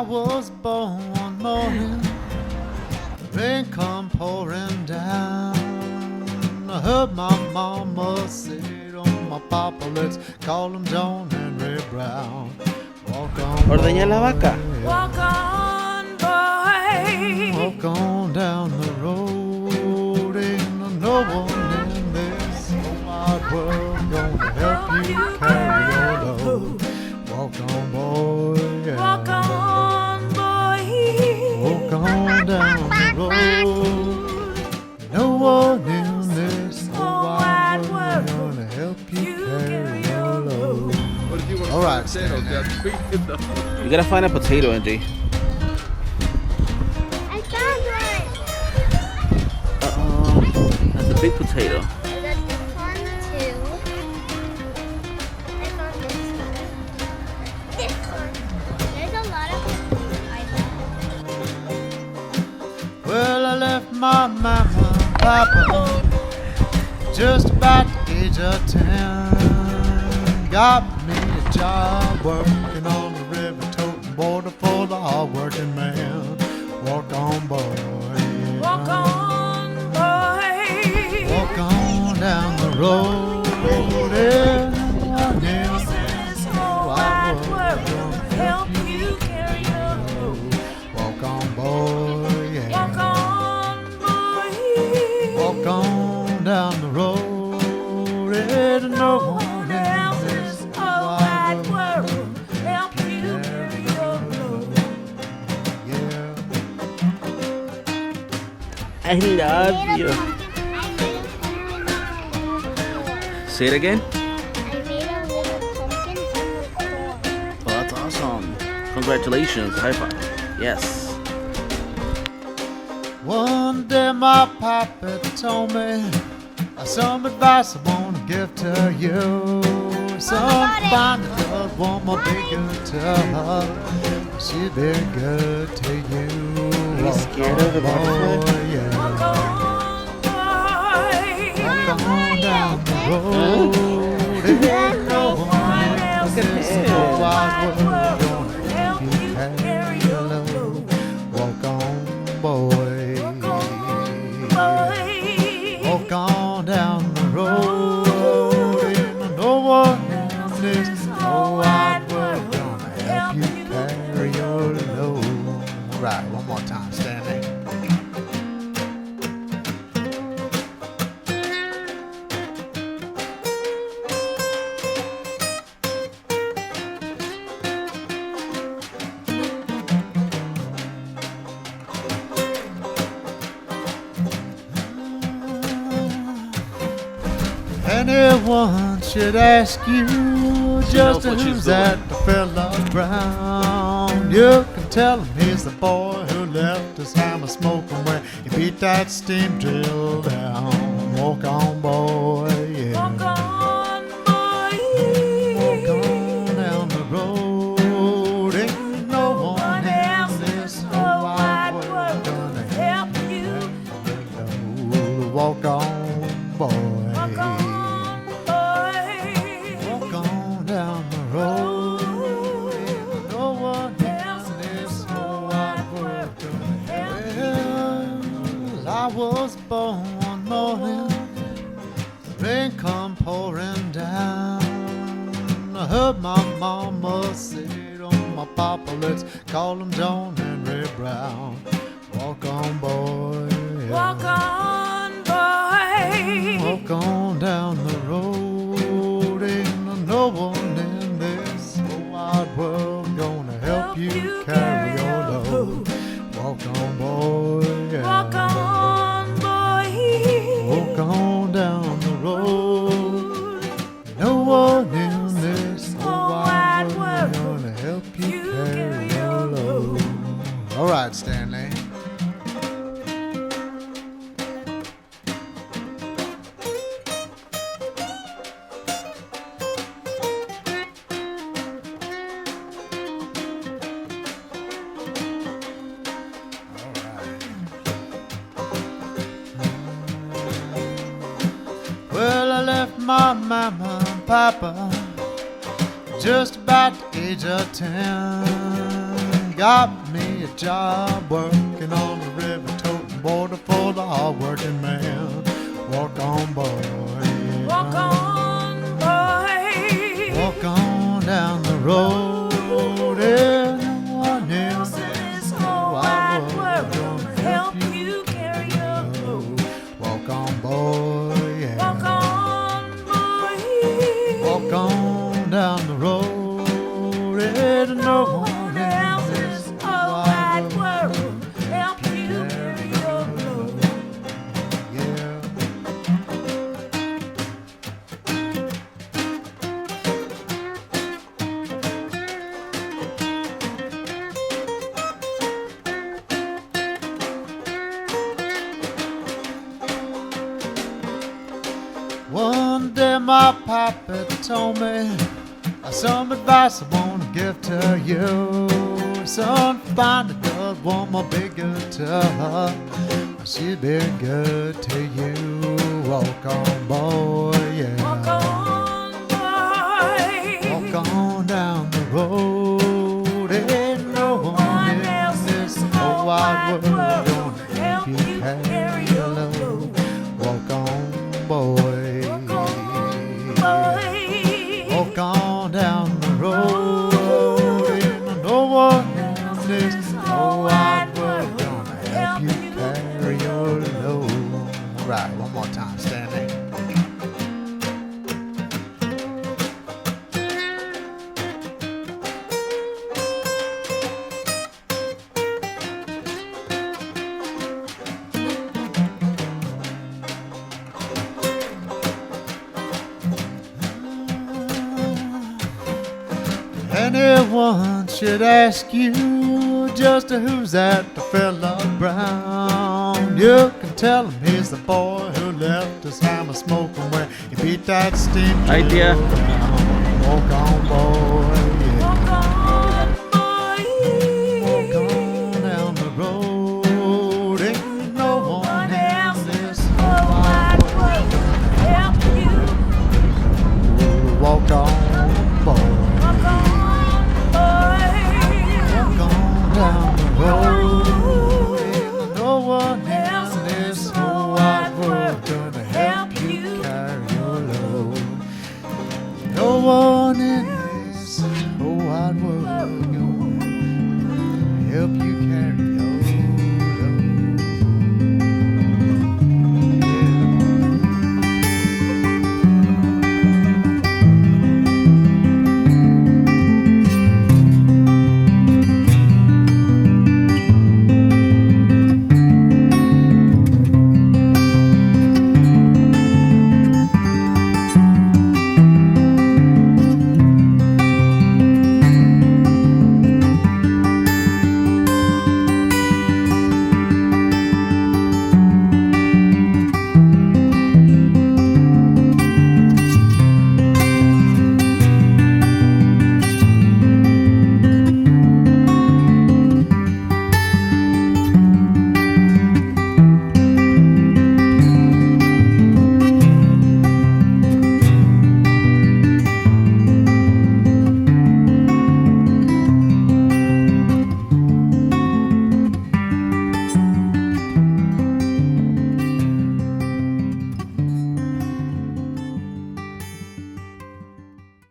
I was born one morning, rain come pouring down. I heard my mama say to my papa, let's call him John Henry Brown. Walk on, Ordeña la vaca. Walk on, boy. walk on down the road. Ain't no one in this whole wide world gonna help you carry your load. Walk on, boy. Yeah. Walk on, boy. Walk on down the road. No one in this whole wide world gonna help you carry your load. All right, You gotta find a potato, Angie. I found one. That's a big potato. And then this one too. I found this one. This one. There's a lot of Well, I left my mama and papa just about the age of 10. Got me a job working on the river, toting border for the hard-working man. Walk on, boy. Yeah. Walk on, boy. Walk on down the road. Yeah. This whole wide world gonna help you carry your load. Walk on, boy. Yeah. Walk on, boy. Walk on down the road. There's no one else in this whole wide world help you carry your load. Yeah. I love you. Say it again. I made a little pumpkin from the corn. Oh, that's awesome. Congratulations. High five. Yes. One day my papa told me some advice I want to give to you. Somebody does want my big good to her. She's been good to you. Are you scared of the butterfly? boy, yeah. Walk on, boy. Walk on down the road. Ain't no one else in this whole wide world gonna help you carry your load. Walk on, boy. Walk on down the road. Ain't no one in this whole wide world gonna help you carry your load. All right, one more time, Stanley. Anyone should ask you just knows what she's who's at the fella ground. You can tell him he's the boy who left his hammer smoking when he beat that steam drill down. Walk on, boy, yeah. Walk on, boy. Walk on down the road. Ain't no one else in this whole wide world gonna help you. Walk on, boy. Walk on, boy. Walk on down the road. Ain't no one else in this whole wide world gonna help you. Well, I was born one morning, rain come pouring down. I heard my mama say to my papa, let's call him John Henry Brown. Walk on, boy. Yeah. Walk on, boy. Walk on down the road. Ain't no one in this whole wide world gonna help you carry your load. Walk on, boy. Yeah. Walk on, boy. Walk on down the road. No one in this whole wide world gonna help you carry your load. All right, Stanley. Well, I left my mama and papa just about the age of 10. got me a job working on the river, toting water for the hard-working man. Walk on, boy. Walk on, boy. Walk on down the road. And no one else In this whole wide world gonna help you carry your load. Walk on, boy. Yeah. Walk on, boy. Walk on down the road. And no one else in this whole wide world help you carry your load. Yeah. One day my papa told me some advice I want to give to you. Son, find a good woman, be good to her. She's been good to you. Walk on, boy, yeah. Walk on, boy. Walk on down the road. Ain't no one else in this whole wide world gonna help you carry your load. Walk on, boy. Walk on down the road. Ain't no one else in this whole wide world gonna help you carry your load. All right, one more time, Stanley. Anyone should ask you just who's that fella Brown, you can tell him he's the boy who left his hammer smoking where he beat that steam. Idea. Walk on, boy. Yeah. Walk on, boy. Walk on down the road. Ain't no one else in this whole wide world help you. walk on, boy. Walk on, boy. Walk on down the road. Ain't no one else in this whole wide world gonna help you carry your load. No one in this whole wide world gonna help you carry